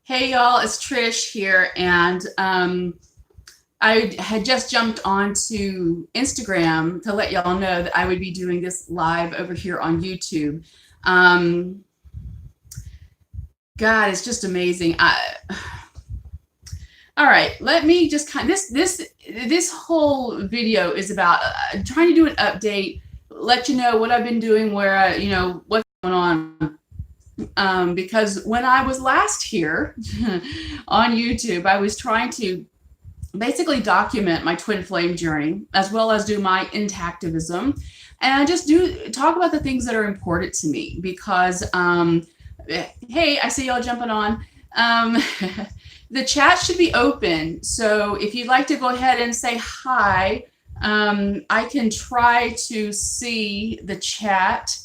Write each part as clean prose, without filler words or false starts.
Hey y'all, it's Trish here, and I had just jumped onto Instagram to let y'all know that I would be doing this live over here on YouTube. Um, God, it's just amazing. All right, let me just this whole video is about trying to do an update, let you know what I've been doing, what's going on. Because when I was last here on YouTube, I was trying to basically document my twin flame journey as well as do my intactivism. And I just do talk about the things that are important to me because, hey, I see y'all jumping on. Um, the chat should be open. So if you'd like to go ahead and say hi, I can try to see the chat.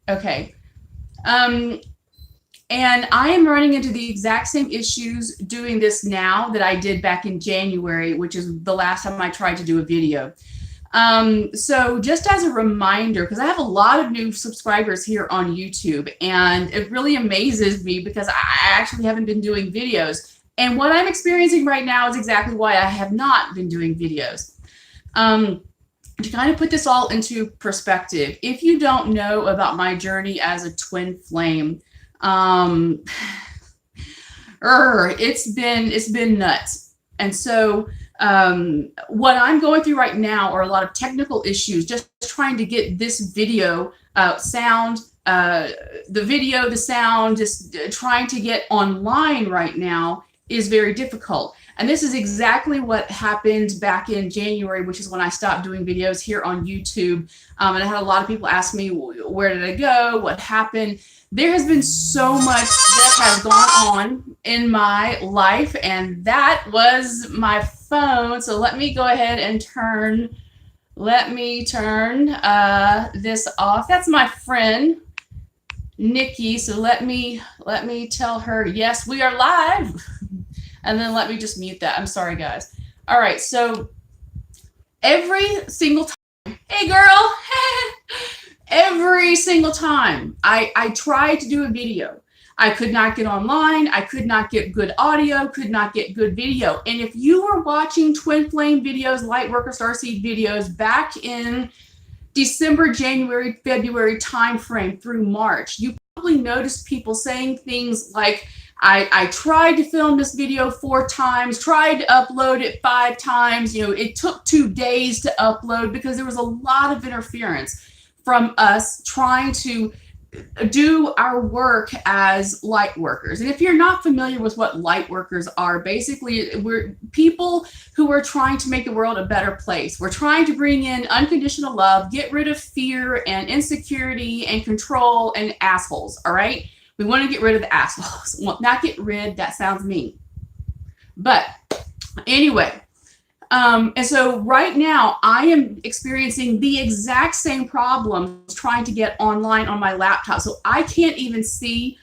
Okay. And I am running into the exact same issues doing this now that I did back in January, which is the last time I tried to do a video. So just as a reminder, because I have a lot of new subscribers here on YouTube, and it really amazes me because I actually haven't been doing videos. And what I'm experiencing right now is exactly why I have not been doing videos. To kind of put this all into perspective, if you don't know about my journey as a twin flame, it's been nuts. And so what I'm going through right now are a lot of technical issues, just trying to get this video sound, the video, the sound, just trying to get online right now is very difficult. And this is exactly what happened back in January, which is when I stopped doing videos here on YouTube. And I had a lot of people ask me, where did I go? What happened? There has been so much that has gone on in my life, and that was my phone. So let me go ahead and turn this off. That's my friend, Nikki. So let me tell her, yes, we are live. And then let me just mute that. I'm sorry, guys. All right, so every single time, hey girl, every single time I tried to do a video, I could not get online. I could not get good audio, could not get good video. And if you were watching Twin Flame videos, Lightworker Starseed videos back in December, January, February timeframe through March, you probably noticed people saying things like, I tried to film this video 4 times, tried to upload it 5 times. It took 2 days to upload because there was a lot of interference from us trying to do our work as light workers. And if you're not familiar with what light workers are, basically we're people who are trying to make the world a better place. We're trying to bring in unconditional love, get rid of fear and insecurity and control and assholes, all right? We want to get rid of the assholes. Well, not get rid, that sounds mean. But anyway, and so right now I am experiencing the exact same problems trying to get online on my laptop. So I can't even see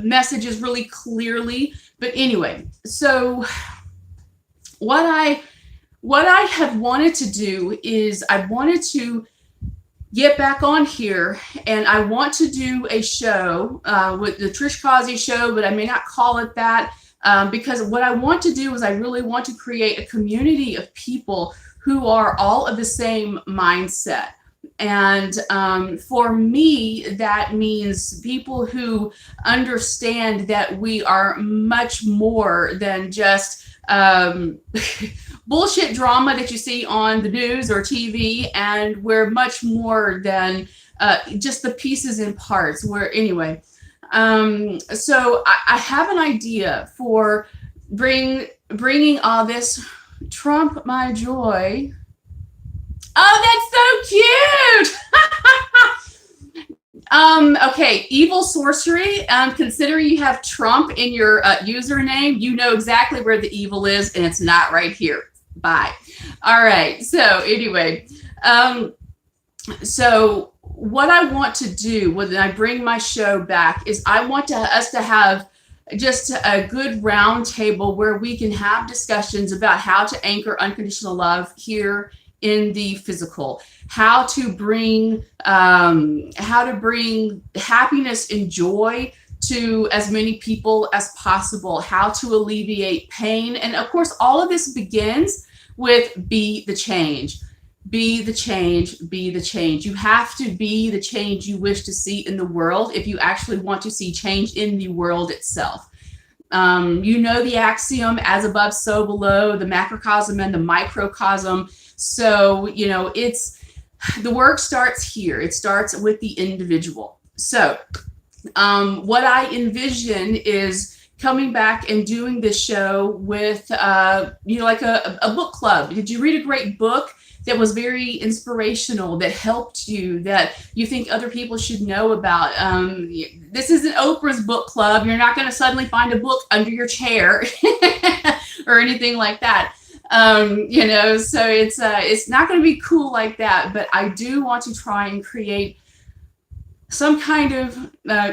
messages really clearly. But anyway, so what I have wanted to do is I wanted to get back on here, and I want to do a show with the Trish Causey show, but I may not call it that because what I want to do is I really want to create a community of people who are all of the same mindset. And for me, that means people who understand that we are much more than just bullshit drama that you see on the news or TV, and we're much more than just the pieces and parts. Anyway, so I have an idea for bringing all this Trump my joy. Oh, that's so cute. Okay, evil sorcery. Considering you have Trump in your username, you know exactly where the evil is, and it's not right here. Bye. All right. So anyway, so what I want to do when I bring my show back is I want us to have just a good round table where we can have discussions about how to anchor unconditional love here in the physical, how to bring happiness and joy to as many people as possible, how to alleviate pain. And of course, all of this begins with be the change. Be the change, be the change. You have to be the change you wish to see in the world if you actually want to see change in the world itself. You know the axiom, as above, so below, the macrocosm and the microcosm. So, you know, the work starts here. It starts with the individual. So what I envision is coming back and doing this show with, you know, like a book club. Did you read a great book that was very inspirational, that helped you, that you think other people should know about? This isn't Oprah's book club. You're not going to suddenly find a book under your chair or anything like that. You know, so it's not going to be cool like that, but I do want to try and create some kind of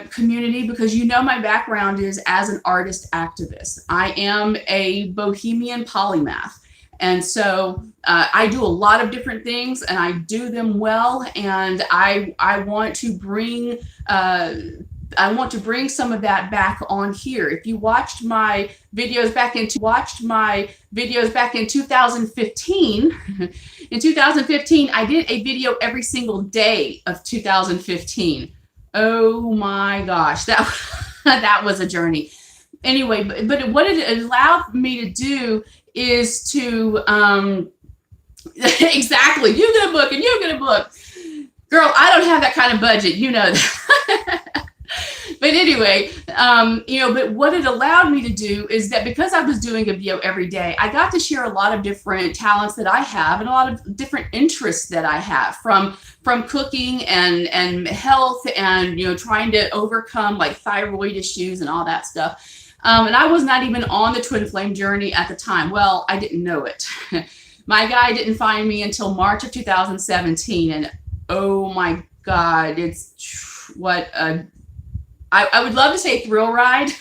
community, because you know my background is as an artist activist. I am a bohemian polymath. And so I do a lot of different things, and I do them well. And I want to bring some of that back on here. If you watched my videos back in 2015, in 2015, I did a video every single day of 2015. Oh my gosh, that was a journey. Anyway, but what it allowed me to do is to exactly, you get a book and you get a book. Girl, I don't have that kind of budget, you know that. But anyway, you know, but what it allowed me to do is that because I was doing a video every day, I got to share a lot of different talents that I have and a lot of different interests that I have, from cooking and health and, you know, trying to overcome like thyroid issues and all that stuff. And I was not even on the twin flame journey at the time. Well, I didn't know it. My guy didn't find me until March of 2017. And oh my God, it's what I would love to say thrill ride.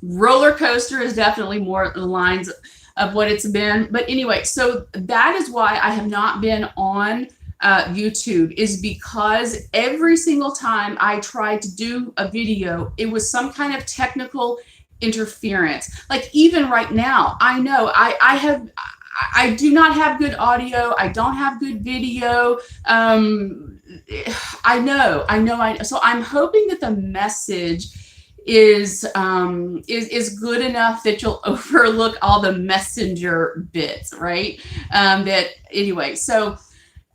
Roller coaster is definitely more the lines of what it's been. But anyway, so that is why I have not been on YouTube, is because every single time I tried to do a video, it was some kind of technical interference. Like even right now, I know I do not have good audio. I don't have good video. I know. So I'm hoping that the message is good enough that you'll overlook all the messenger bits, right? That anyway. So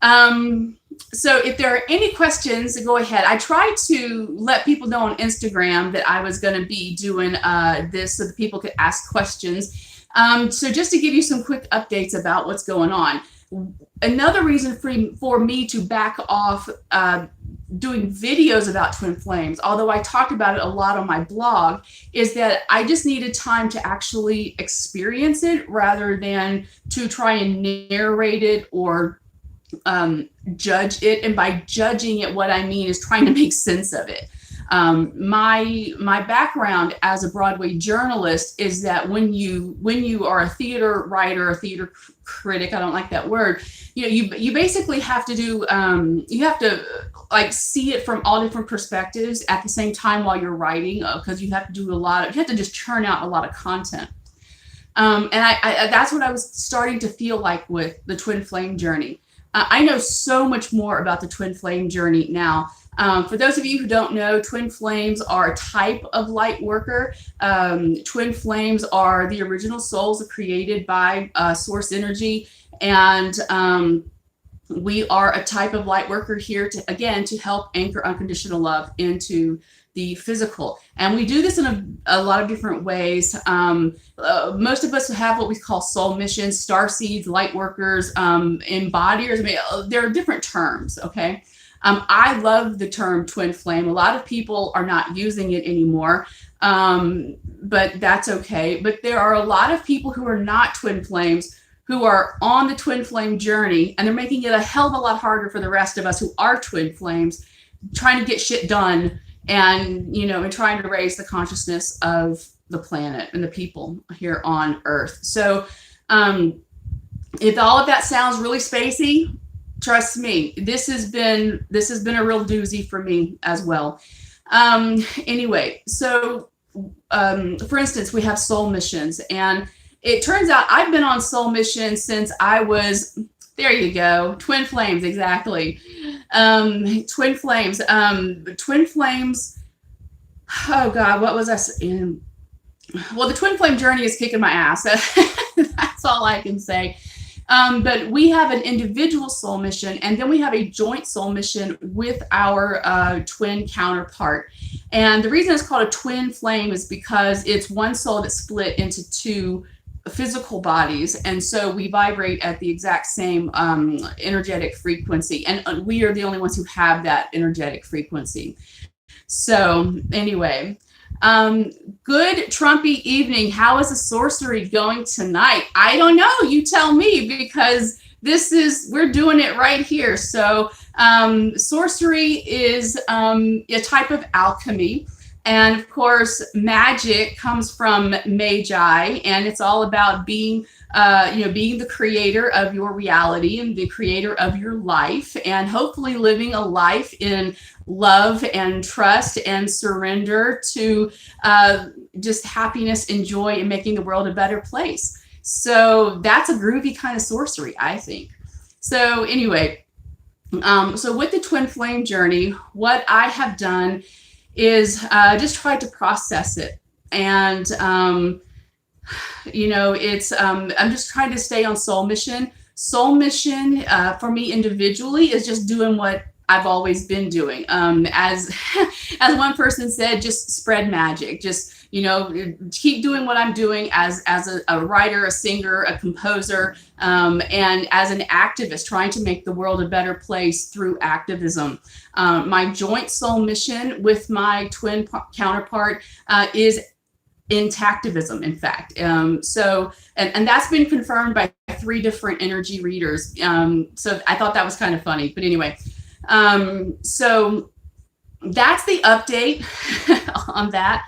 if there are any questions, go ahead. I tried to let people know on Instagram that I was going to be doing this so that people could ask questions. So just to give you some quick updates about what's going on. Another reason for me to back off doing videos about twin flames, although I talked about it a lot on my blog, is that I just needed time to actually experience it rather than to try and narrate it or judge it. And by judging it, what I mean is trying to make sense of it. My background as a Broadway journalist is that when you are a theater writer, a theater critic, I don't like that word, you basically have to do, you have to like see it from all different perspectives at the same time while you're writing, because you have to do you have to just churn out a lot of content. And I that's what I was starting to feel like with the twin flame journey. I know so much more about the twin flame journey now. For those of you who don't know, twin flames are a type of light worker. Twin flames are the original souls created by source energy. And we are a type of light worker here to help anchor unconditional love into the physical. And we do this in a lot of different ways. Most of us have what we call soul missions, star seeds, light workers, embodiers. I mean, there are different terms, okay? I love the term twin flame. A lot of people are not using it anymore, but that's okay. But there are a lot of people who are not twin flames who are on the twin flame journey, and they're making it a hell of a lot harder for the rest of us who are twin flames, trying to get shit done and, and trying to raise the consciousness of the planet and the people here on Earth. So If all of that sounds really spacey, trust me, this has been a real doozy for me as well. Anyway, so for instance, we have soul missions, and it turns out I've been on soul missions since I was, there you go, twin flames, exactly. Twin flames, twin flames. Oh God, what was I in? Well, the twin flame journey is kicking my ass. That's all I can say. But we have an individual soul mission, and then we have a joint soul mission with our twin counterpart. And the reason it's called a twin flame is because it's one soul that's split into two physical bodies, and so we vibrate at the exact same energetic frequency, and we are the only ones who have that energetic frequency. So anyway, good Trumpy evening. How is the sorcery going tonight? I don't know. You tell me, because we're doing it right here. So sorcery is a type of alchemy. And of course, magic comes from magi, and it's all about being the creator of your reality and the creator of your life, and hopefully living a life in love and trust and surrender to just happiness and joy and making the world a better place. So that's a groovy kind of sorcery, I think. So anyway, so with the twin flame journey, what I have done is just try to process it. And, I'm just trying to stay on soul mission. Soul mission for me individually is just doing what I've always been doing. As one person said, just spread magic. Just, keep doing what I'm doing as a writer, a singer, a composer, and as an activist, trying to make the world a better place through activism. My joint soul mission with my twin counterpart is Intactivism, in fact. So that's been confirmed by 3 different energy readers. So I thought that was kind of funny. But anyway, so that's the update on that.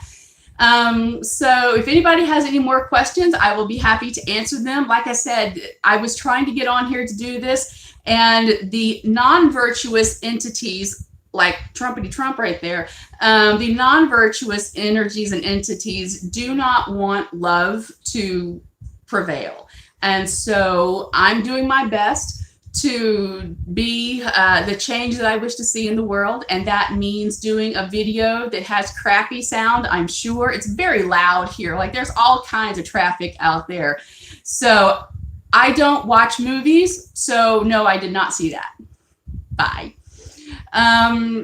So if anybody has any more questions, I will be happy to answer them. Like I said, I was trying to get on here to do this, and the non-virtuous entities, like Trumpity Trump right there, the non-virtuous energies and entities do not want love to prevail. And so I'm doing my best to be the change that I wish to see in the world. And that means doing a video that has crappy sound. I'm sure it's very loud here. Like, there's all kinds of traffic out there. So I don't watch movies. So no, I did not see that. Bye.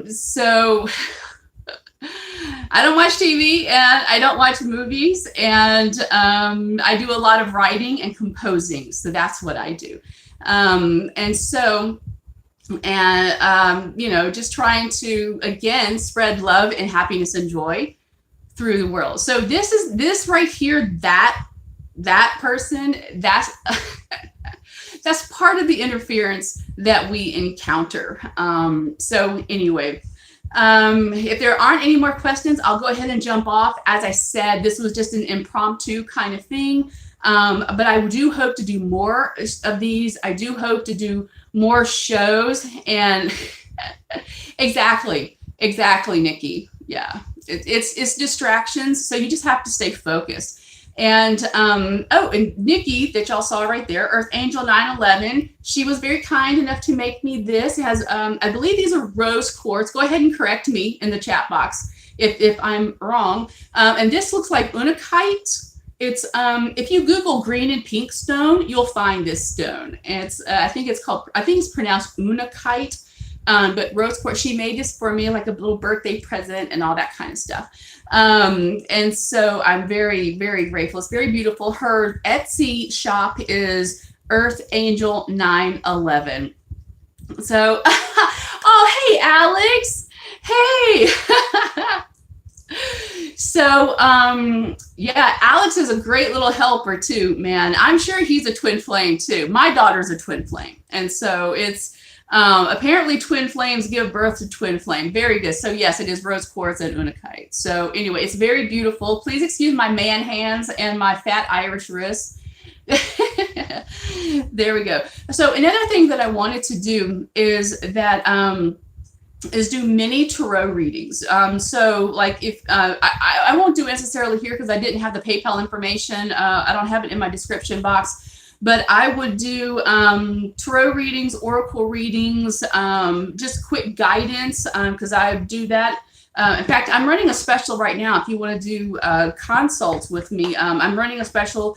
So I don't watch TV, and I don't watch movies, and I do a lot of writing and composing. So that's what I do. Just trying to, again, spread love and happiness and joy through the world. So this right here, that person, that's that's part of the interference that we encounter. So anyway, if there aren't any more questions, I'll go ahead and jump off. As I said, this was just an impromptu kind of thing. But I do hope to do more of these. I do hope to do more shows. And exactly, Nikki. Yeah, it's distractions. So you just have to stay focused. And and Nikki, that y'all saw right there, Earth Angel 911, she was very kind enough to make me this. It has, I believe these are rose quartz. Go ahead and correct me in the chat box if I'm wrong. And this looks like unakite. It's if you Google green and pink stone, you'll find this stone. And it's I think it's pronounced unakite. But rose quartz, she made this for me like a little birthday present and all that kind of stuff. And so I'm very, very grateful. It's very beautiful. Her Etsy shop is Earth Angel 911. So, oh, hey, Alex. Hey. So, yeah, Alex is a great little helper too, man. I'm sure he's a twin flame too. My daughter's a twin flame. And so it's, apparently twin flames give birth to twin flame. Very good. So yes, it is rose quartz and unakite. So anyway, it's very beautiful. Please excuse my man hands and my fat Irish wrists. There we go. So another thing that I wanted to do is that is do mini tarot readings. So like if I won't do necessarily here because I didn't have the PayPal information. I don't have it in my description box, but I would do tarot readings, oracle readings, just quick guidance because I do that. In fact, I'm running a special right now. If you want to do consults with me, I'm running a special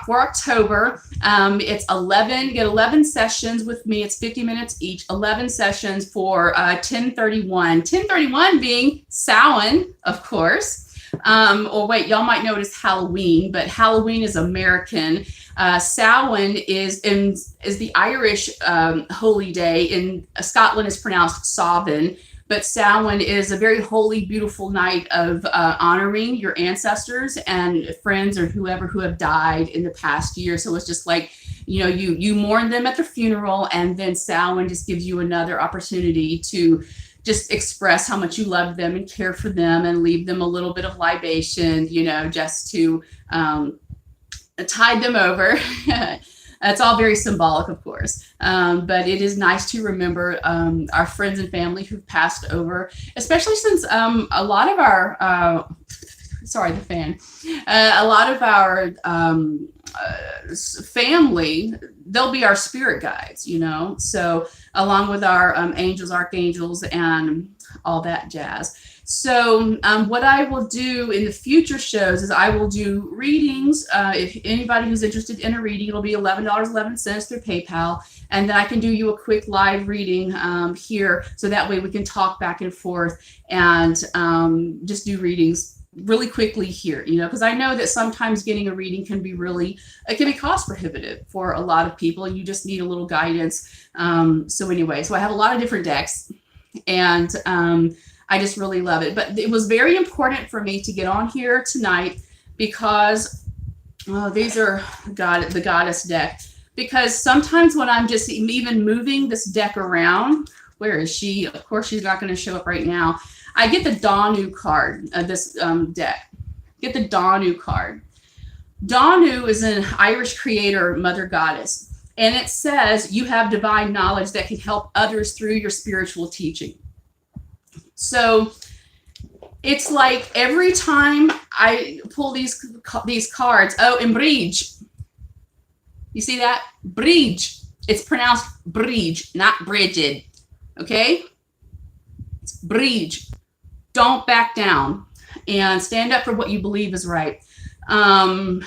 for October. It's 11. You get 11 sessions with me. It's 50 minutes each. 11 sessions for 1031. 1031 being Samhain, of course. Or wait, y'all might know it as Halloween, but Halloween is American. Samhain is the Irish holy day. In Scotland, is pronounced Samhain. But Samhain is a very holy, beautiful night of honoring your ancestors and friends or whoever who have died in the past year. So it's just like, you know, you mourn them at their funeral, and then Samhain just gives you another opportunity to just express how much you love them and care for them and leave them a little bit of libation, you know, just to tide them over. It's all very symbolic, of course, but it is nice to remember our friends and family who've passed over, especially since a lot of our, sorry, the fan, a lot of our family, they'll be our spirit guides, you know, so along with our angels, archangels, and all that jazz. So what I will do in the future shows is I will do readings. If anybody who's interested in a reading, it'll be $11.11 through PayPal. And then I can do you a quick live reading here. So that way we can talk back and forth and just do readings really quickly here, you know, because I know that sometimes getting a reading can be it can be cost prohibitive for a lot of people. You just need a little guidance. So anyway, so I have a lot of different decks, and I just really love it. But it was very important for me to get on here tonight because these are the Goddess deck. Because sometimes when I'm just even moving this deck around, where is she? Of course, she's not going to show up right now. I get the Danu card of this deck. Get the Danu card. Danu is an Irish creator, mother goddess. And it says you have divine knowledge that can help others through your spiritual teaching. So it's like every time I pull these cards, oh, and bridge. You see that? Bridge. It's pronounced bridge, not Bridget. Okay? It's bridge. Don't back down and stand up for what you believe is right. And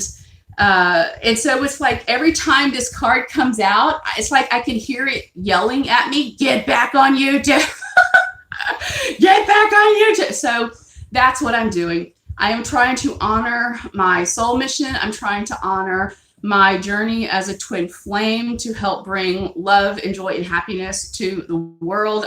so it's like every time this card comes out, it's like I can hear it yelling at me, get back on YouTube. Get back on YouTube. So that's what I'm doing. I am trying to honor my soul mission. I'm trying to honor my journey as a twin flame to help bring love and joy and happiness to the world.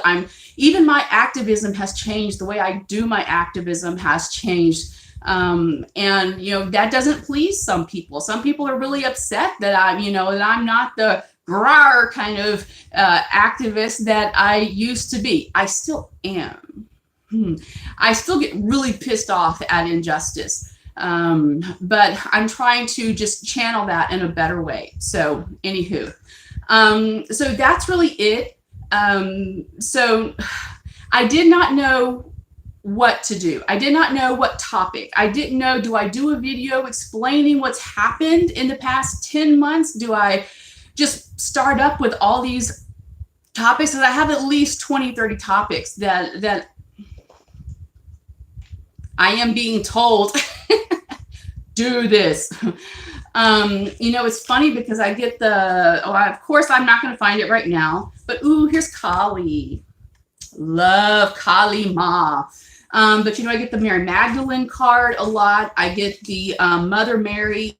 Even my activism has changed. The way I do my activism has changed. And, you know, that doesn't please some people. Some people are really upset that I'm not the grar kind of activist that I used to be. I still am. I still get really pissed off at injustice. But I'm trying to just channel that in a better way. So anywho, so that's really it. So I did not know what to do. I did not know what topic. I didn't know, do I do a video explaining what's happened in the past 10 months? Do I just start up with all these topics? Because I have at least 20, 30 topics that I am being told do this. You know, it's funny because I get of course I'm not going to find it right now, but ooh, here's Kali. Love Kali Ma. But you know, I get the Mary Magdalene card a lot. I get the Mother Mary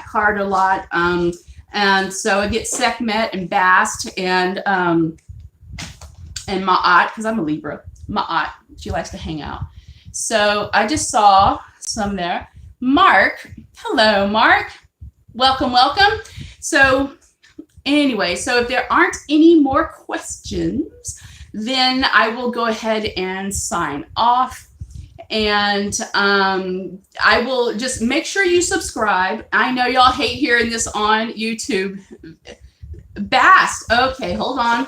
card a lot. And so I get Sekhmet and Bast and Ma'at, because I'm a Libra. Ma'at, she likes to hang out. So I just saw some there. Mark, hello, Mark. Welcome, welcome. So anyway, so if there aren't any more questions, then I will go ahead and sign off. And I will just make sure you subscribe. I know y'all hate hearing this on YouTube. Bast. Okay, hold on.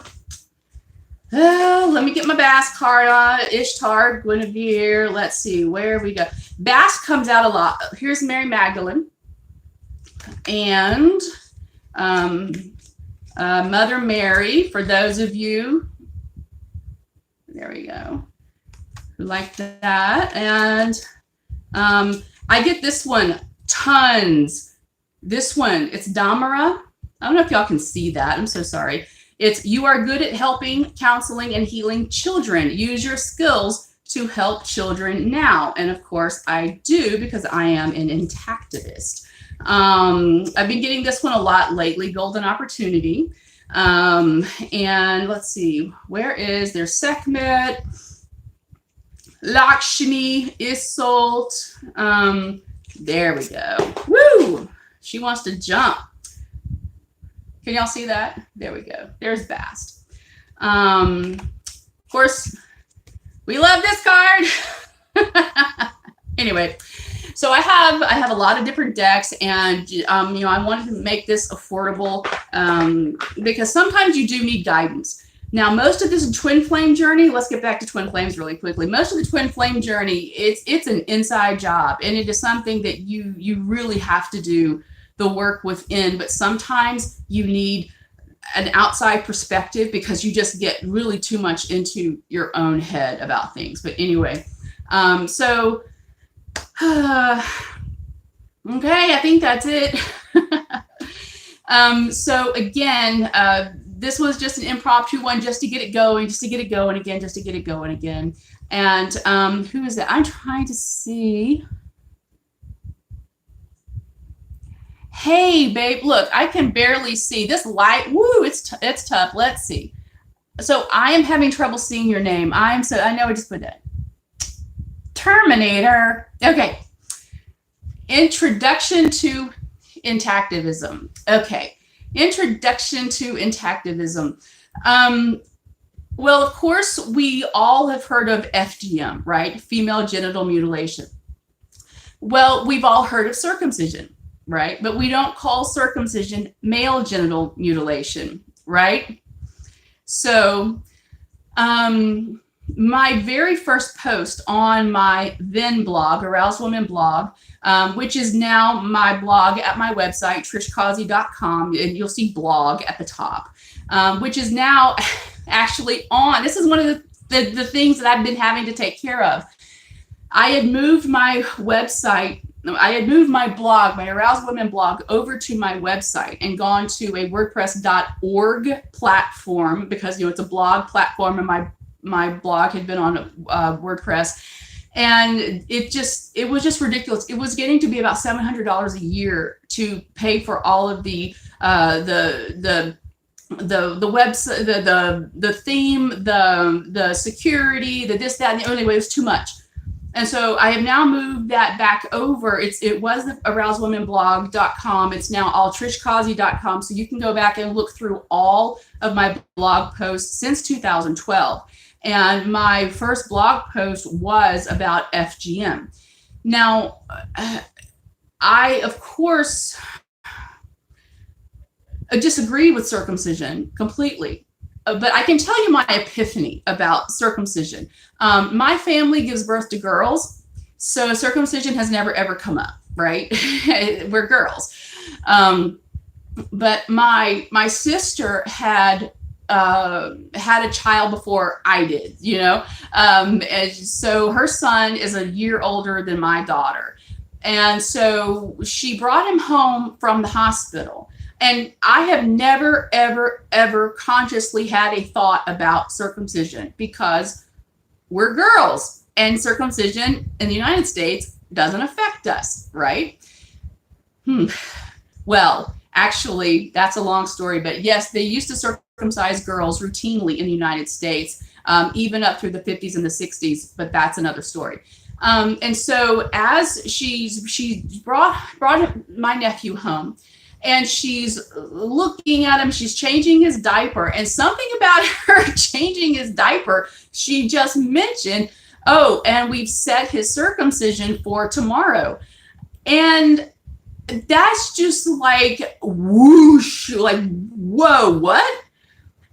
Let me get my Bast card. Ishtar, Guinevere. Let's see where we go. Bast comes out a lot. Here's Mary Magdalene. And Mother Mary, for those of you. There we go. Who like that. And I get this one tons. This one, it's Damara. I don't know if y'all can see that. I'm so sorry. It's you are good at helping, counseling, and healing children. Use your skills to help children now. And of course, I do because I am an Intactivist. I've been getting this one a lot lately, Golden Opportunity. And let's see, where is there? Sekhmet, Lakshmi, Isolt. There we go. Woo! She wants to jump. Can y'all see that? There we go. There's Bast. Of course, we love this card. Anyway, so I have a lot of different decks, and I wanted to make this affordable because sometimes you do need guidance. Now, most of this twin flame journey, let's get back to twin flames really quickly. Most of the twin flame journey, it's an inside job, and it is something that you really have to do the work within, but sometimes you need an outside perspective because you just get really too much into your own head about things. But anyway, okay, I think that's it. So again, this was just an impromptu one just to get it going, again. And who is that? I'm trying to see. Hey, babe, look, I can barely see this light. Woo, it's tough. Let's see. So I am having trouble seeing your name. I know I just put that. Terminator. Okay. Introduction to Intactivism. Okay. Introduction to Intactivism. Well, of course, we all have heard of FGM, right? Female genital mutilation. Well, we've all heard of circumcision. Right? But we don't call circumcision male genital mutilation, right? So my very first post on my then blog, Aroused Woman blog, which is now my blog at my website, trishkazi.com, and you'll see blog at the top, which is now actually on. This is one of the things that I've been having to take care of. I had moved my website. I had moved my blog, my Aroused Women blog, over to my website and gone to a WordPress.org platform because, it's a blog platform, and my blog had been on WordPress. And it was just ridiculous. It was getting to be about $700 a year to pay for all of the website, the theme, the security, the this, that, and the anyway, it was too much. And so I have now moved that back over. It was the arousedwomenblog.com. It's now all trishkazi.com. So you can go back and look through all of my blog posts since 2012. And my first blog post was about FGM. Now, I, of course, disagree with circumcision completely. But I can tell you my epiphany about circumcision. My family gives birth to girls, so circumcision has never, ever come up, right? We're girls. But my sister had a child before I did, and so her son is a year older than my daughter. And so she brought him home from the hospital. And I have never, ever, ever consciously had a thought about circumcision because we're girls and circumcision in the United States doesn't affect us, right? Well, actually, that's a long story. But yes, they used to circumcise girls routinely in the United States, even up through the 50s and the 60s. But that's another story. And so as she brought my nephew home, and she's looking at him, she's changing his diaper, and something about her changing his diaper, she just mentioned oh, and we've set his circumcision for tomorrow. And that's just like whoosh, like, whoa, what?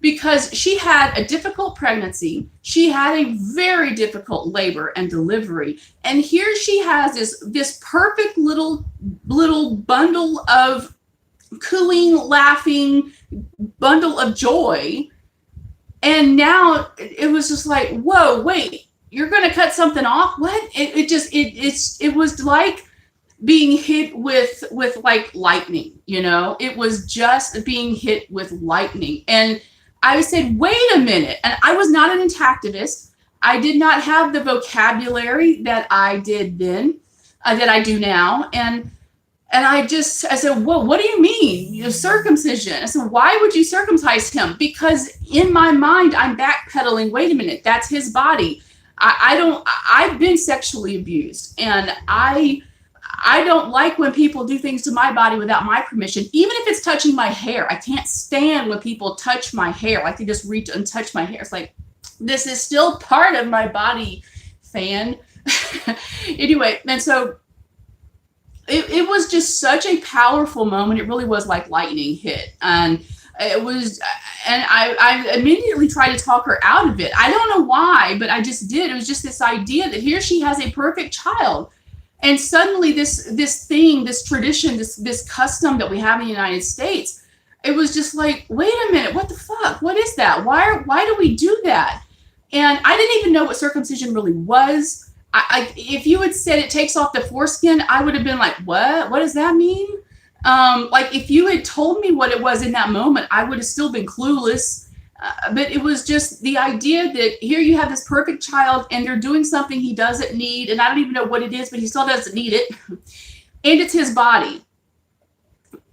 Because she had a difficult pregnancy. She had a very difficult labor and delivery. And here she has this perfect little bundle of cooing, laughing bundle of joy. And now it was just like, whoa, wait, you're going to cut something off? What? It was like being hit with like lightning, you know? It was just being hit with lightning. And I said, wait a minute. And I was not an intactivist. I did not have the vocabulary that I did then, that I do now. And I said, whoa, what do you mean? You know, circumcision. I said, why would you circumcise him? Because in my mind, I'm backpedaling. Wait a minute, that's his body. I've been sexually abused, and I don't like when people do things to my body without my permission, even if it's touching my hair. I can't stand when people touch my hair. Like they just reach and touch my hair. It's like, this is still part of my body, fan. Anyway, and so it was just such a powerful moment. It really was like lightning hit. And it was, and I immediately tried to talk her out of it. I don't know why, but I just did. It was just this idea that here she has a perfect child. And suddenly this thing, this tradition, this custom that we have in the United States, it was just like, wait a minute, what the fuck? What is that? Why do we do that? And I didn't even know what circumcision really was. If you had said it takes off the foreskin, I would have been like, what? What does that mean? Like if you had told me what it was in that moment, I would have still been clueless. But it was just the idea that here you have this perfect child and they're doing something he doesn't need. And I don't even know what it is, but he still doesn't need it. And it's his body.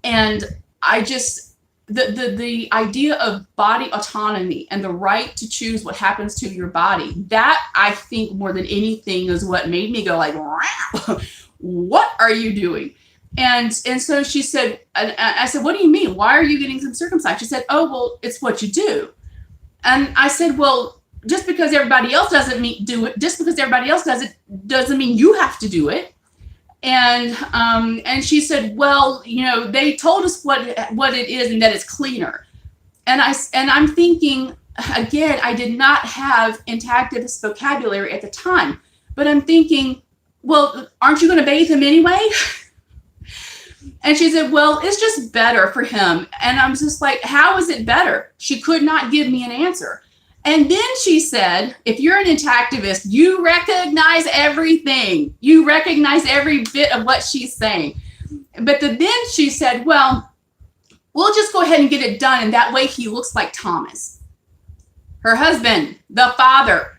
And I just, the idea of body autonomy and the right to choose what happens to your body, that I think more than anything is what made me go like, what are you doing? And so she said, and I said, what do you mean? Why are you getting some circumcised? She said, oh, well, it's what you do. And I said, well, just because everybody else doesn't do it, just because everybody else does it, doesn't mean you have to do it. And she said, well, you know, they told us what it is and that it's cleaner. And I'm thinking, again, I did not have intactivist vocabulary at the time, but I'm thinking, well, aren't you going to bathe him anyway? And she said, well, it's just better for him. And I'm just like, how is it better? She could not give me an answer. And then she said, if you're an intactivist, you recognize everything. You recognize every bit of what she's saying. But then she said, well, we'll just go ahead and get it done. And that way he looks like Thomas, her husband, the father.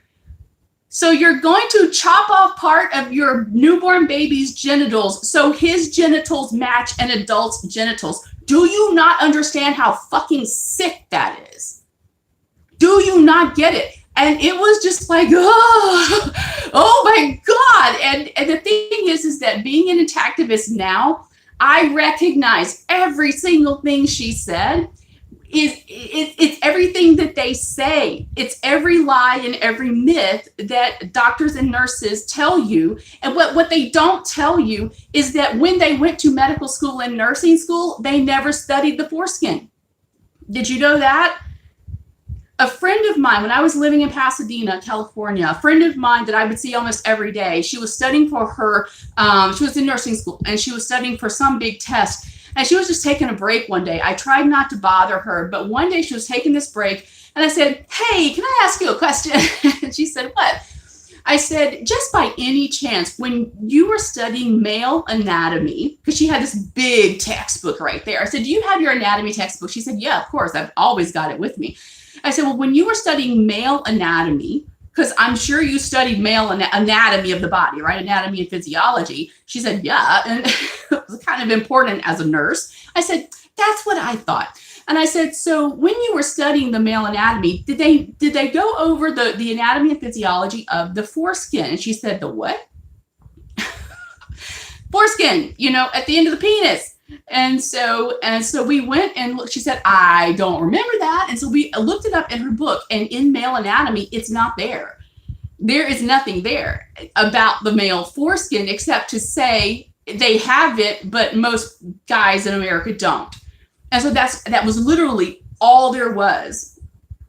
So you're going to chop off part of your newborn baby's genitals so his genitals match an adult's genitals. Do you not understand how fucking sick that is? Do you not get it? And it was just like, oh my God. And the thing is that being an intactivist now, I recognize every single thing she said. It's everything that they say. It's every lie and every myth that doctors and nurses tell you. And what they don't tell you is that when they went to medical school and nursing school, they never studied the foreskin. Did you know that? A friend of mine, when I was living in Pasadena, California, a friend of mine that I would see almost every day, she was studying for her, she was in nursing school, and she was studying for some big test. And she was just taking a break one day. I tried not to bother her, but one day she was taking this break, and I said, hey, can I ask you a question? And she said, what? I said, just by any chance, when you were studying male anatomy, because she had this big textbook right there. I said, do you have your anatomy textbook? She said, yeah, of course. I've always got it with me. I said, well, when you were studying male anatomy, because I'm sure you studied male anatomy of the body, right? Anatomy and physiology. She said, yeah. And it was kind of important as a nurse. I said, that's what I thought. And I said, so when you were studying the male anatomy, did they go over the anatomy and physiology of the foreskin? And she said, the what? Foreskin, you know, at the end of the penis. And so we went and looked. She said, I don't remember that. And so we looked it up in her book, and in male anatomy, it's not there. there is nothing there about the male foreskin except to say they have it, but most guys in America don't. And so that was literally all there was.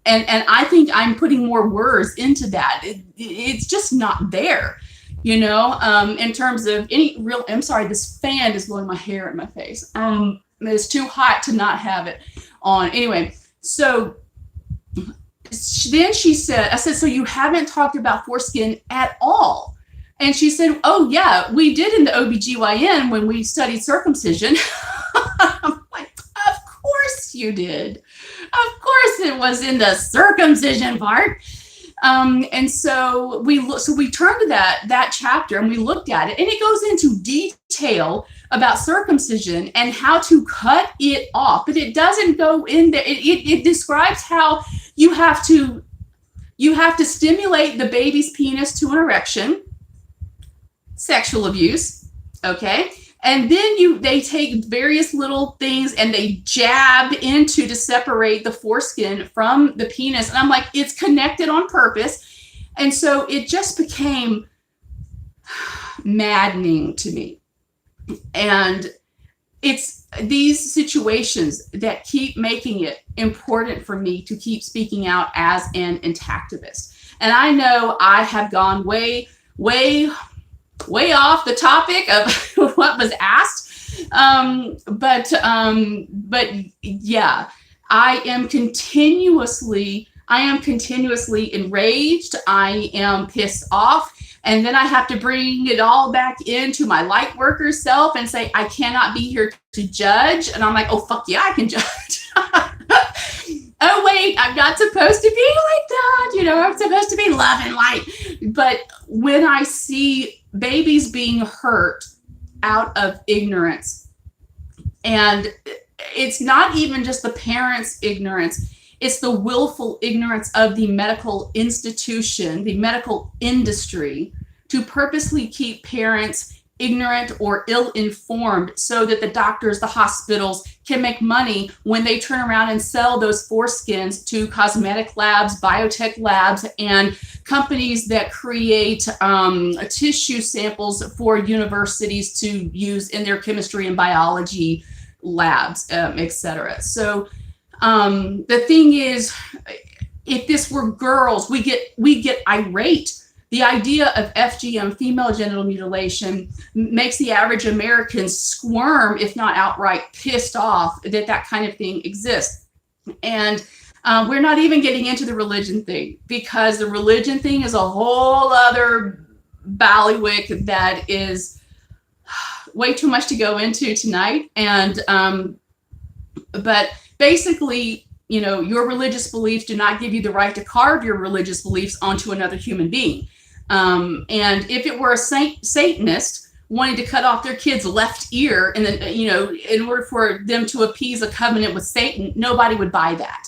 And I think I'm putting more words into that. It's just not there, in terms of any real. I'm sorry, this fan is blowing my hair in my face. It's too hot to not have it on. Anyway, so then she said, I said, so you haven't talked about foreskin at all? And she said, oh yeah, we did in the OBGYN when we studied circumcision. I'm like, of course you did. Of course it was in the circumcision part. And so we turned to that chapter and we looked at it, and it goes into detail about circumcision and how to cut it off, but it doesn't go in there. It describes how you have to stimulate the baby's penis to an erection, sexual abuse, okay? And then they take various little things and they jab into to separate the foreskin from the penis. And I'm like, it's connected on purpose. And so it just became maddening to me. And it's these situations that keep making it important for me to keep speaking out as an intactivist. And I know I have gone way off the topic of what was asked. But yeah, I am continuously enraged. I am pissed off. And then I have to bring it all back into my light worker self and say, I cannot be here to judge. And I'm like, oh, fuck yeah, I can judge. Oh, wait, I'm not supposed to be like that. I'm supposed to be love and light. But when I see babies being hurt out of ignorance, and it's not even just the parents' ignorance, it's the willful ignorance of the medical institution, the medical industry, to purposely keep parents ignorant or ill-informed so that the doctors, the hospitals can make money when they turn around and sell those foreskins to cosmetic labs, biotech labs, and companies that create tissue samples for universities to use in their chemistry and biology labs, etc. So the thing is, if this were girls, we get irate. The idea of FGM, female genital mutilation, makes the average American squirm, if not outright pissed off that kind of thing exists. And we're not even getting into the religion thing, because the religion thing is a whole other ballywick that is way too much to go into tonight. And but basically, your religious beliefs do not give you the right to carve your religious beliefs onto another human being. And if it were a Satanist wanting to cut off their kid's left ear, and then, in order for them to appease a covenant with Satan, nobody would buy that,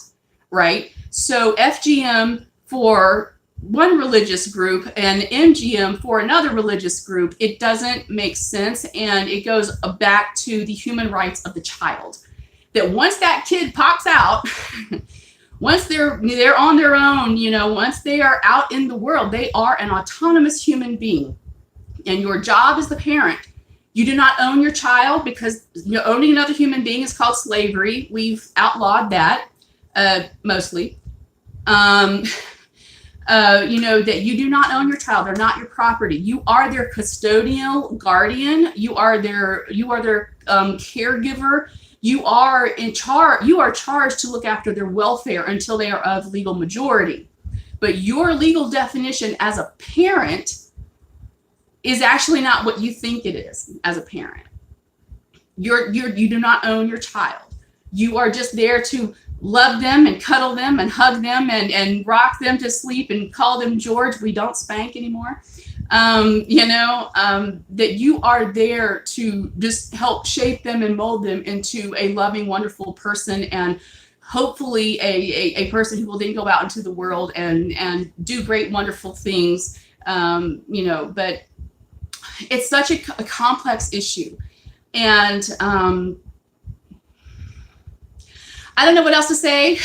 right? So FGM for one religious group and MGM for another religious group, it doesn't make sense. And it goes back to the human rights of the child. That once that kid pops out, once they're on their own, once they are out in the world, they are an autonomous human being. And your job as the parent, you do not own your child, because owning another human being is called slavery. We've outlawed that, mostly. That you do not own your child. They're not your property. You are their custodial guardian. You are their caregiver. You are in charge. You are charged to look after their welfare until they are of legal majority. But your legal definition as a parent is actually not what you think it is as a parent. You do not own your child. You are just there to love them and cuddle them and hug them and rock them to sleep and call them George. We don't spank anymore. That you are there to just help shape them and mold them into a loving, wonderful person, and hopefully a person who will then go out into the world and do great, wonderful things. But it's such a complex issue. And I don't know what else to say.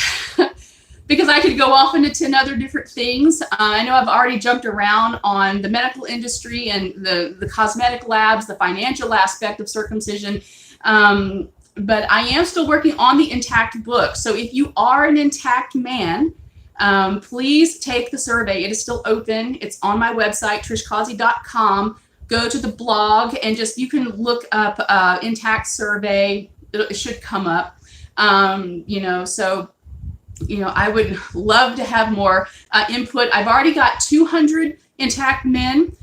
because I could go off into 10 other different things. I know I've already jumped around on the medical industry and the cosmetic labs, the financial aspect of circumcision. But I am still working on the Intact book. So if you are an intact man, please take the survey. It is still open. It's on my website, trishcausey.com. Go to the blog and just, you can look up Intact survey. It should come up. So I would love to have more input. I've already got 200 intact men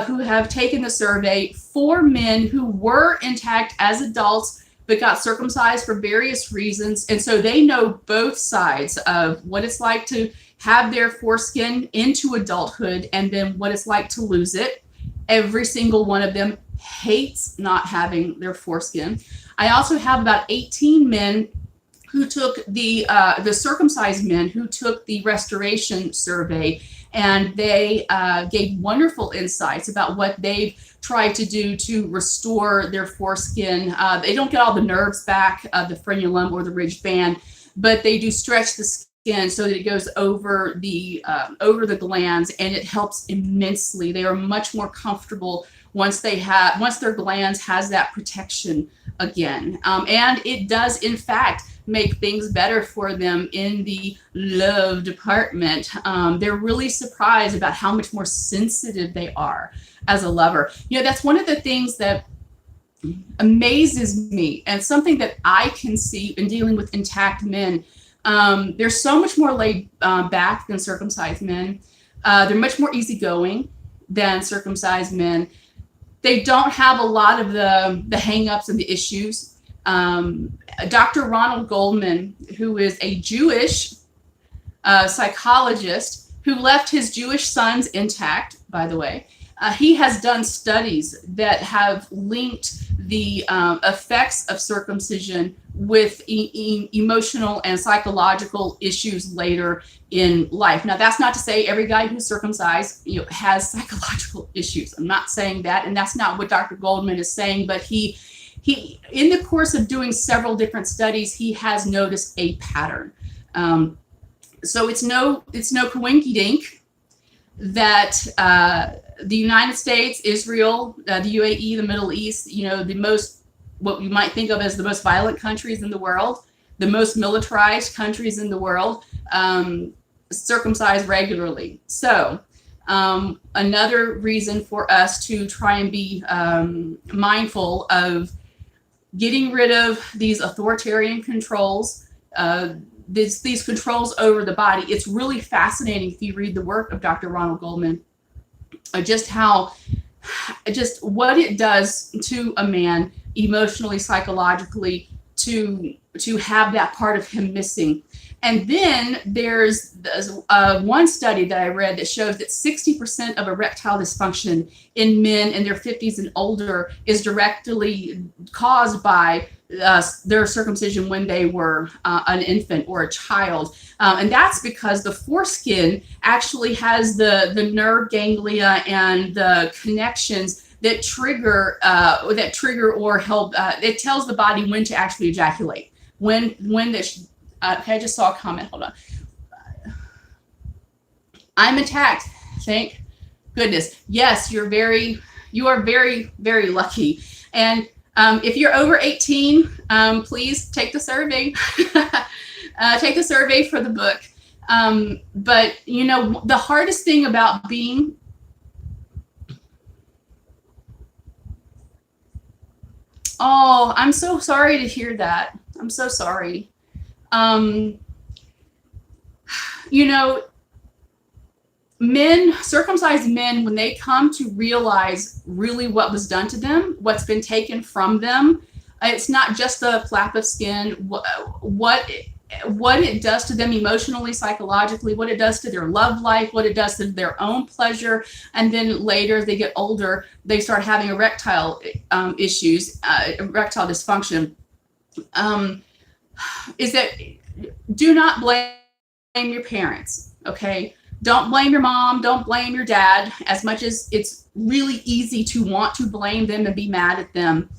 who have taken the survey, 4 men who were intact as adults but got circumcised for various reasons. And so they know both sides of what it's like to have their foreskin into adulthood and then what it's like to lose it. Every single one of them hates not having their foreskin. I also have about 18 men who took the circumcised men who took the restoration survey, and they gave wonderful insights about what they've tried to do to restore their foreskin. They don't get all the nerves back, the frenulum or the ridged band, but they do stretch the skin so that it goes over the glands, and it helps immensely. They are much more comfortable once their glands has that protection again. And it does, in fact, make things better for them in the love department. They're really surprised about how much more sensitive they are as a lover. That's one of the things that amazes me, and something that I can see in dealing with intact men. They're so much more laid back than circumcised men. They're much more easygoing than circumcised men. They don't have a lot of the hang-ups and the issues. Dr. Ronald Goldman, who is a Jewish psychologist who left his Jewish sons intact, by the way, he has done studies that have linked the effects of circumcision with emotional and psychological issues later in life. Now, that's not to say every guy who's circumcised has psychological issues. I'm not saying that, and that's not what Dr. Goldman is saying, but he in the course of doing several different studies, he has noticed a pattern. So it's no coinky-dink that the United States, Israel, the UAE, the Middle East, what you might think of as the most violent countries in the world, the most militarized countries in the world, circumcise regularly. So another reason for us to try and be mindful of getting rid of these authoritarian controls, these controls over the body. It's really fascinating if you read the work of Dr. Ronald Goldman, just what it does to a man emotionally, psychologically, to have that part of him missing. And then there's one study that I read that shows that 60% of erectile dysfunction in men in their 50s and older is directly caused by their circumcision when they were an infant or a child. And that's because the foreskin actually has the nerve ganglia and the connections that trigger or help. It tells the body when to actually ejaculate. Okay, I just saw a comment. Hold on. I'm attacked. Thank goodness. Yes, you are very, very lucky. And if you're over 18, please take the survey. Take the survey for the book. But the hardest thing about being I'm so sorry to hear that. I'm so sorry. Circumcised men, when they come to realize really what was done to them, what's been taken from them, it's not just a flap of skin, what it does to them emotionally, psychologically, what it does to their love life, what it does to their own pleasure. And then later, as they get older, they start having erectile issues, erectile dysfunction. Is that do not blame your parents, okay? Don't blame your mom, don't blame your dad, as much as it's really easy to want to blame them and be mad at them.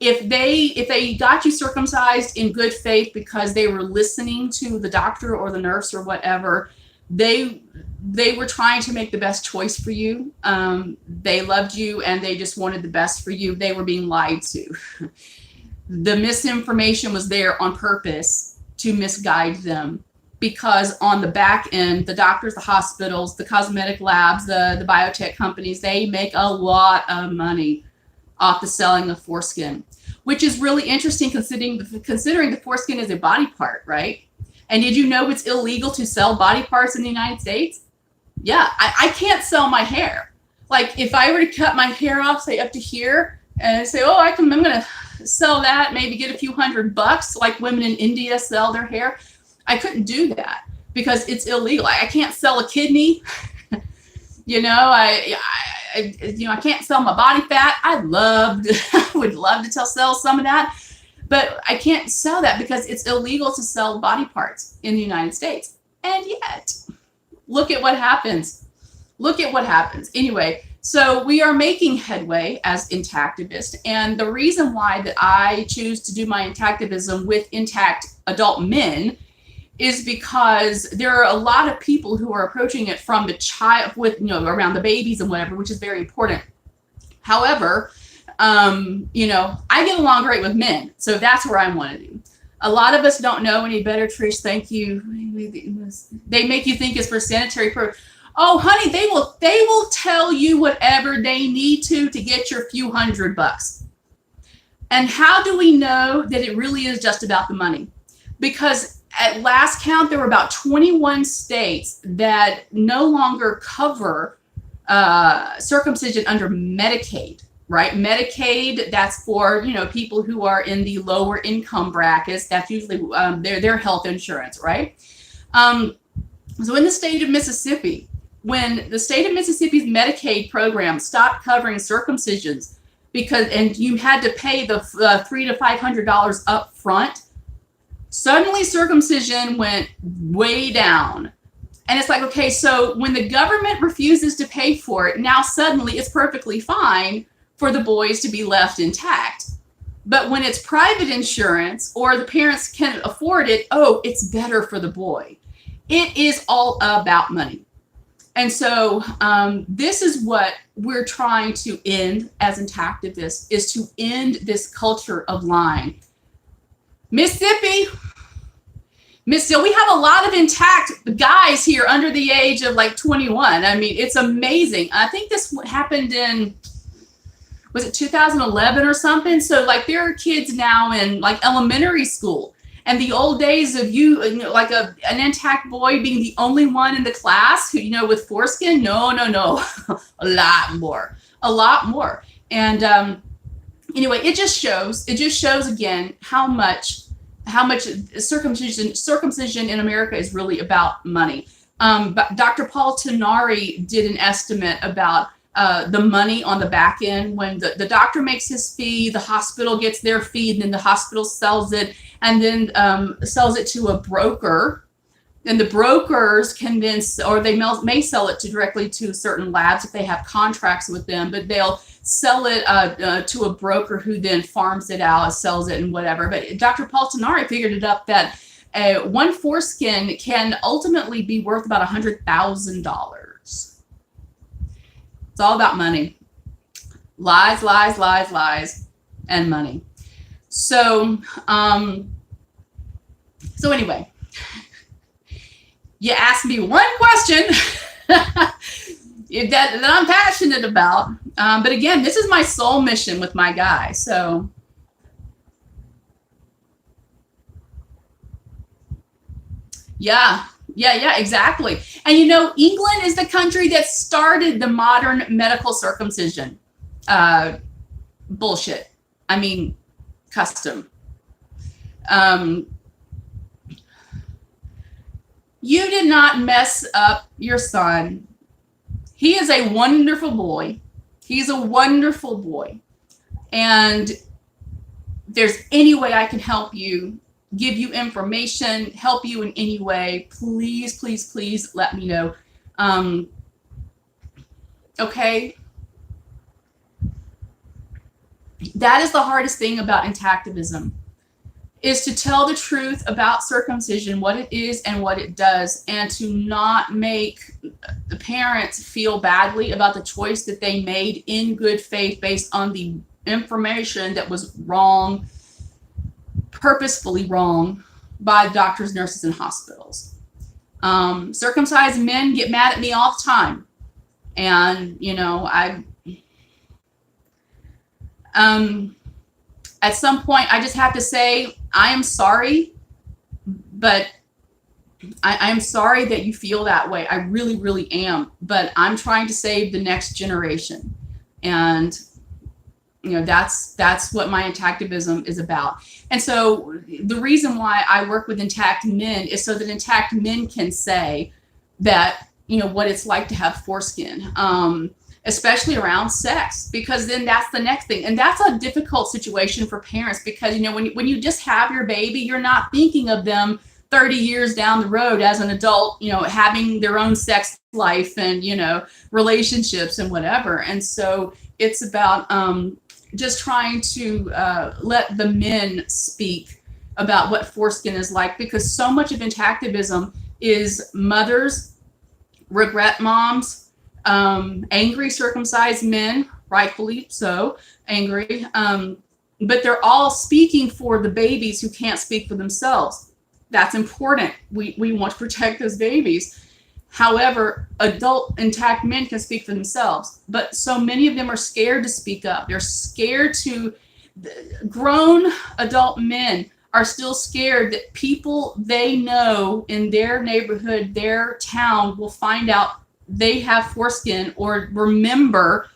if they got you circumcised in good faith because they were listening to the doctor or the nurse or whatever, they were trying to make the best choice for you. They loved you and they just wanted the best for you. They were being lied to. The misinformation was there on purpose to misguide them, because on the back end, the doctors, the hospitals, the cosmetic labs, the biotech companies, they make a lot of money off the selling of foreskin, which is really interesting considering the foreskin is a body part, right? And did you know it's illegal to sell body parts in the United States? Yeah, I can't sell my hair. Like if I were to cut my hair off, say up to here, and say, oh, I'm going to sell that, maybe get a few $100 like women in India sell their hair. I couldn't do that because it's illegal. I can't sell a kidney. I can't sell my body fat. I would love to sell some of that, but I can't sell that because it's illegal to sell body parts in the United States. And yet, look at what happens. Anyway, so we are making headway as Intactivists. And the reason why that I choose to do my Intactivism with intact adult men is because there are a lot of people who are approaching it from the child with, around the babies and whatever, which is very important. However, I get along great with men. So that's where I want to do. A lot of us don't know any better, Trish. Thank you. They make you think it's for sanitary purposes. Oh, honey, they will tell you whatever they need to get your few $100. And how do we know that it really is just about the money? Because at last count, there were about 21 states that no longer cover circumcision under Medicaid, right? Medicaid, that's for, people who are in the lower income brackets. That's usually their health insurance, right? So in the state of Mississippi, when the state of Mississippi's Medicaid program stopped covering circumcisions and you had to pay the $300 to $500 up front, suddenly circumcision went way down. And it's like, okay, so when the government refuses to pay for it, now suddenly it's perfectly fine for the boys to be left intact. But when it's private insurance or the parents can't afford it, oh, it's better for the boy. It is all about money. And so this is what we're trying to end as Intactivists, is to end this culture of lying. Mississippi, we have a lot of intact guys here under the age of like 21. I mean, it's amazing. I think this happened in, was it 2011 or something? So like there are kids now in like elementary school. And the old days of like an intact boy being the only one in the class who, with foreskin, no, a lot more. And anyway, it just shows again how much circumcision in America is really about money. But Dr. Paul Tenari did an estimate about the money on the back end. When the doctor makes his fee, the hospital gets their fee, and then the hospital sells it, and then sells it to a broker. And the brokers can then, or they may sell it directly to certain labs if they have contracts with them, but they'll sell it to a broker who then farms it out, sells it, and whatever. But Dr. Paul Tenari figured it up that one foreskin can ultimately be worth about $100,000. It's all about money. Lies, and money. So anyway, you asked me one question that I'm passionate about. But again, this is my soul mission with my guy. So yeah, exactly. And England is the country that started the modern medical circumcision bullshit. I mean, custom. You did not mess up your son. He is a wonderful boy. He's a wonderful boy. And if there's any way I can help you, give you information, help you in any way, please let me know. Okay. That is the hardest thing about intactivism, is to tell the truth about circumcision, what it is and what it does, and to not make the parents feel badly about the choice that they made in good faith based on the information that was wrong, purposefully wrong, by doctors, nurses, and hospitals. Circumcised men get mad at me all the time. And, you know, at some point, I just have to say, I am sorry, but I am sorry that you feel that way. I really, really am. But I'm trying to save the next generation. And, you know, that's what my intactivism is about. And so the reason why I work with intact men is so that intact men can say that, you know, what it's like to have foreskin. Especially around sex, because then that's the next thing. And that's a difficult situation for parents, because, you know, when you just have your baby, you're not thinking of them 30 years down the road as an adult, you know, having their own sex life and, you know, relationships and whatever. And so it's about just trying to let the men speak about what foreskin is like, because so much of intactivism is mothers, regret moms, angry circumcised men, rightfully so, angry, but they're all speaking for the babies who can't speak for themselves. That's important. We want to protect those babies. However, adult intact men can speak for themselves, but so many of them are scared to speak up. They're scared to, grown adult men are still scared that people they know in their neighborhood, their town, will find out they have foreskin, or remember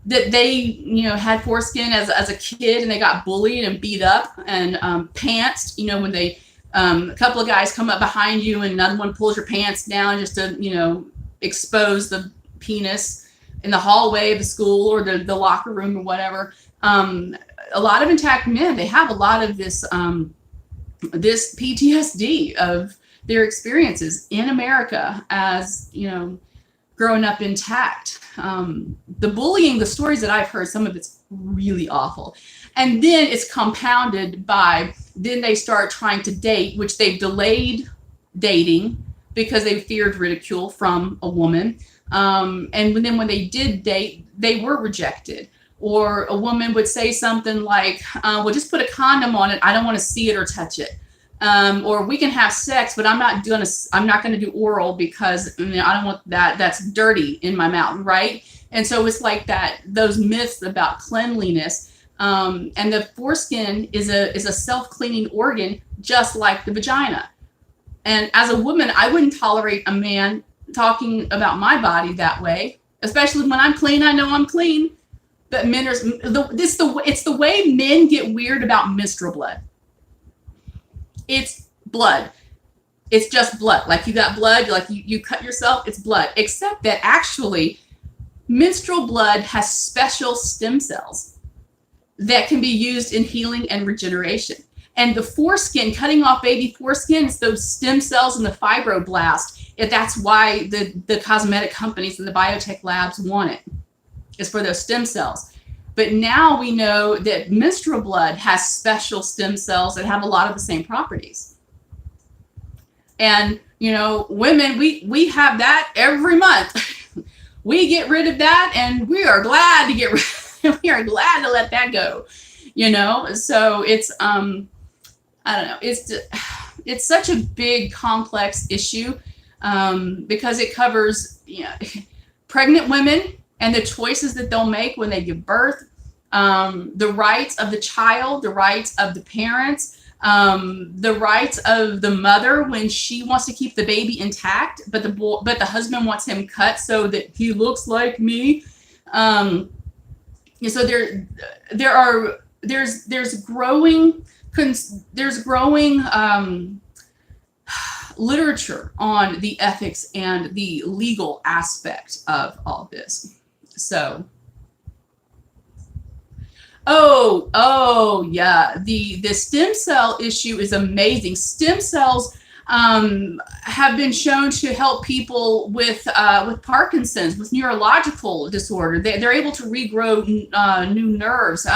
that they, you know, had foreskin as a kid and they got bullied and beat up and pantsed, you know, when they, a couple of guys come up behind you and another one pulls your pants down just to, you know, expose the penis in the hallway of the school or the locker room or whatever. A lot of intact men, they have a lot of this, this PTSD of their experiences in America as, you know, growing up intact. The bullying, the stories that I've heard, some of it's really awful. And then it's compounded by, then they start trying to date, which they've delayed dating because they feared ridicule from a woman. And then when they did date, they were rejected. Or a woman would say something like, well, just put a condom on it. I don't want to see it or touch it. Or we can have sex, but I'm not going to do oral because, you know, I don't want that. That's dirty in my mouth. Right. And so it's like that, those myths about cleanliness. And the foreskin is a self-cleaning organ, just like the vagina. And as a woman, I wouldn't tolerate a man talking about my body that way, especially when I'm clean. I know I'm clean, but men are, it's the way men get weird about menstrual blood. It's blood. It's just blood. Like you got blood, like you cut yourself, it's blood. Except that actually menstrual blood has special stem cells that can be used in healing and regeneration. And the foreskin, cutting off baby foreskin, is those stem cells in the fibroblast. That's why the cosmetic companies and the biotech labs want it, is for those stem cells. But now we know that menstrual blood has special stem cells that have a lot of the same properties. And, you know, women, we have that every month. We get rid of that and we are glad to get rid, we are glad to let that go, you know? So it's, I don't know, it's such a big, complex issue because it covers, you know, pregnant women and the choices that they'll make when they give birth, the rights of the child, the rights of the parents, the rights of the mother when she wants to keep the baby intact, but the husband wants him cut so that he looks like me. So there's growing literature on the ethics and the legal aspect of all this. So, oh yeah, the stem cell issue is amazing. Stem cells, have been shown to help people with Parkinson's, with neurological disorder. They're able to regrow new nerves.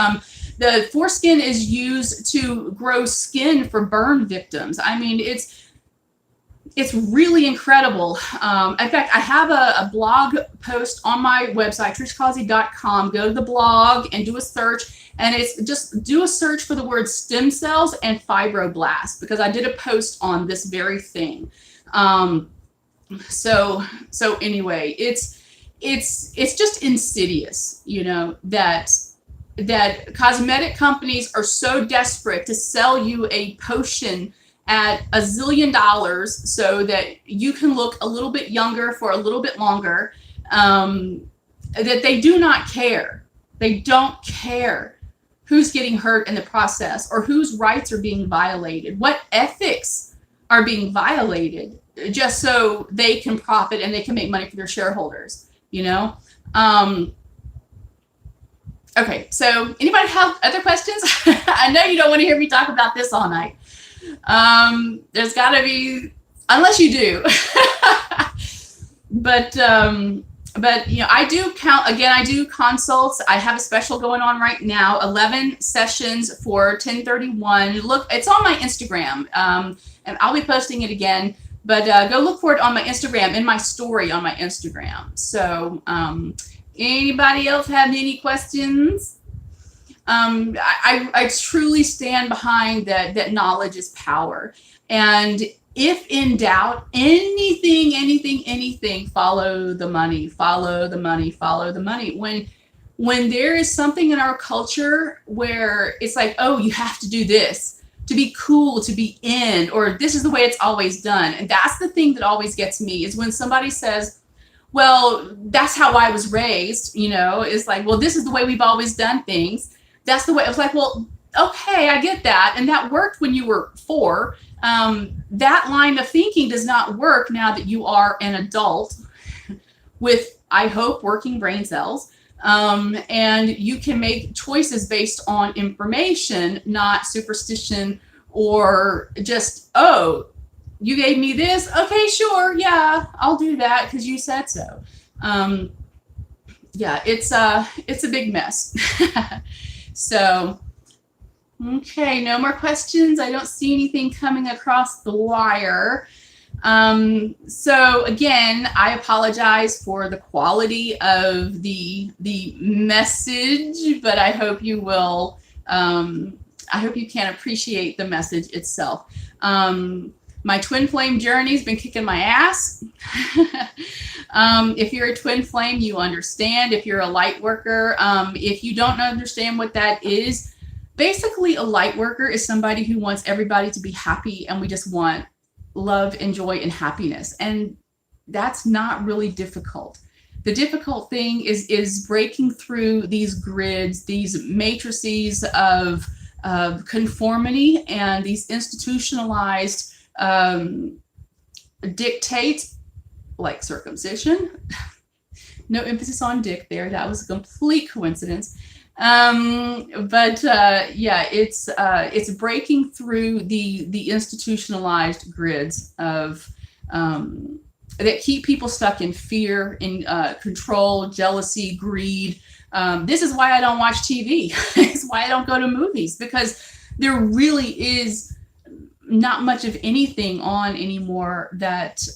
The foreskin is used to grow skin for burn victims. I mean, it's really incredible. In fact, I have a blog post on my website, trishcausey.com. Go to the blog and do a search. And it's just do a search for the word stem cells and fibroblasts, because I did a post on this very thing. So anyway, it's just insidious, you know, that cosmetic companies are so desperate to sell you a potion at $1 zillion so that you can look a little bit younger for a little bit longer, that they do not care. They don't care who's getting hurt in the process or whose rights are being violated, what ethics are being violated, just so they can profit and they can make money for their shareholders, you know? Okay, so anybody have other questions? I know you don't want to hear me talk about this all night. There's got to be, unless you do. But you know, I do consults. I have a special going on right now, 11 sessions for 1031. Look, it's on my Instagram, and I'll be posting it again, but go look for it on my Instagram, in my story on my Instagram. So anybody else have any questions? I truly stand behind that knowledge is power. And if in doubt, anything, follow the money, follow the money, follow the money. When there is something in our culture where it's like, oh, you have to do this to be cool, to be in, or this is the way it's always done. And that's the thing that always gets me, is when somebody says, well, that's how I was raised, you know, it's like, well, this is the way we've always done things. That's the way. I was like, well, okay, I get that. And that worked when you were 4. That line of thinking does not work now that you are an adult with, I hope, working brain cells. And you can make choices based on information, not superstition, or just, oh, you gave me this. Okay, sure. Yeah, I'll do that because you said so. Yeah, it's a big mess. So, okay, no more questions. I don't see anything coming across the wire. So again, I apologize for the quality of the message, but I hope you will, I hope you can appreciate the message itself. My twin flame journey has been kicking my ass. If you're a twin flame, you understand. If you're a light worker, if you don't understand what that is, basically a light worker is somebody who wants everybody to be happy, and we just want love and joy and happiness. And that's not really difficult. The difficult thing is breaking through these grids, these matrices of conformity, and these institutionalized dictates like circumcision. No emphasis on dick there. That was a complete coincidence. But yeah, it's breaking through the institutionalized grids of that keep people stuck in fear, in control, jealousy, greed. This is why I don't watch TV. It's why I don't go to movies, because there really is not much of anything on anymore that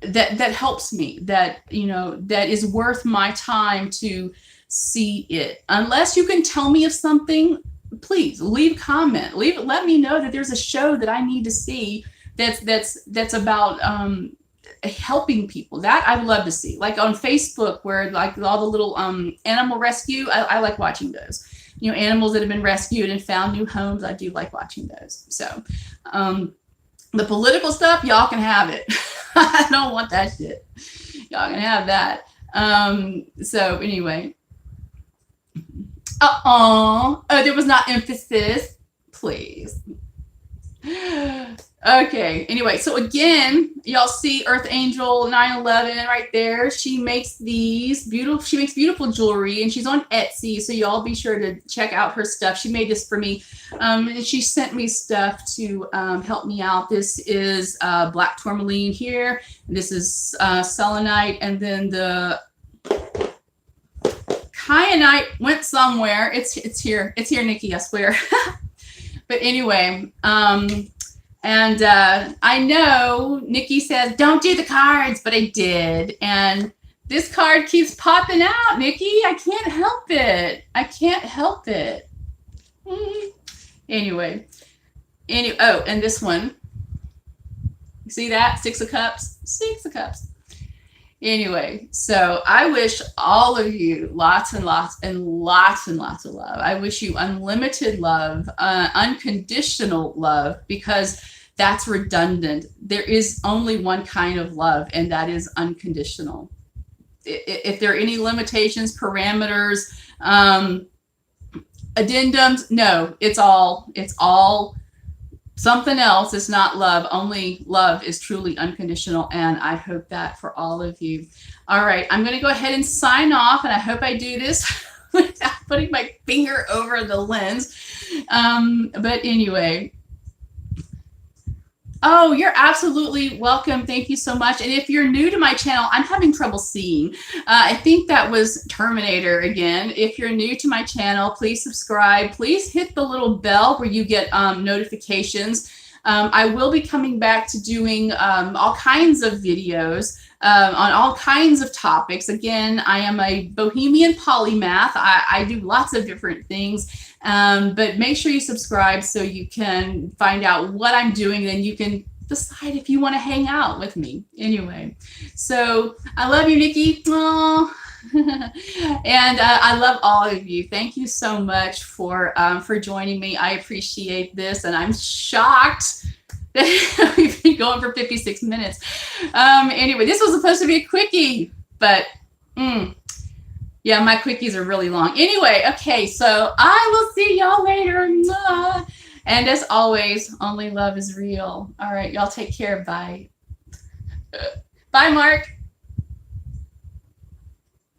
that helps me, that, you know, that is worth my time to see it. Unless you can tell me of something, please leave a comment, let me know that there's a show that I need to see that's about helping people. That I would love to see, like on Facebook, where like all the little animal rescue, I like watching those. You know, animals that have been rescued and found new homes. I do like watching those. So the political stuff, y'all can have it. I don't want that shit. Y'all can have that. So anyway. Oh, there was not emphasis. Please. Okay. Anyway, so again, y'all see Earth Angel 911 right there. She makes these beautiful. She makes beautiful jewelry, and she's on Etsy. So y'all be sure to check out her stuff. She made this for me, and she sent me stuff to help me out. This is black tourmaline here. This is selenite, and then the kyanite went somewhere. It's here. It's here, Nikki. I swear. But anyway, and I know Nikki says, don't do the cards, but I did. And this card keeps popping out, Nikki. I can't help it. I can't help it. Anyway. Oh, and this one. You see that? 6 of Cups. 6 of Cups. Anyway, so I wish all of you lots and lots and lots and lots of love. I wish you unlimited love, unconditional love, because that's redundant. There is only one kind of love, and that is unconditional. If there are any limitations, parameters, addendums, no, it's all something else. It's not love. Only love is truly unconditional. And I hope that for all of you. All right. I'm going to go ahead and sign off. And I hope I do this without putting my finger over the lens. But anyway. Oh, you're absolutely welcome. Thank you so much. And if you're new to my channel, I'm having trouble seeing. I think that was Terminator again. If you're new to my channel, please subscribe. Please hit the little bell where you get notifications. I will be coming back to doing all kinds of videos on all kinds of topics. Again, I am a bohemian polymath. I do lots of different things. But make sure you subscribe so you can find out what I'm doing. Then you can decide if you want to hang out with me. Anyway, so I love you, Nikki. Aww. And I love all of you. Thank you so much for joining me. I appreciate this, and I'm shocked that we've been going for 56 minutes. Anyway, this was supposed to be a quickie, but yeah, my quickies are really long. Anyway, okay, so I will see y'all later. And as always, only love is real. All right, y'all take care. Bye. Bye, Mark.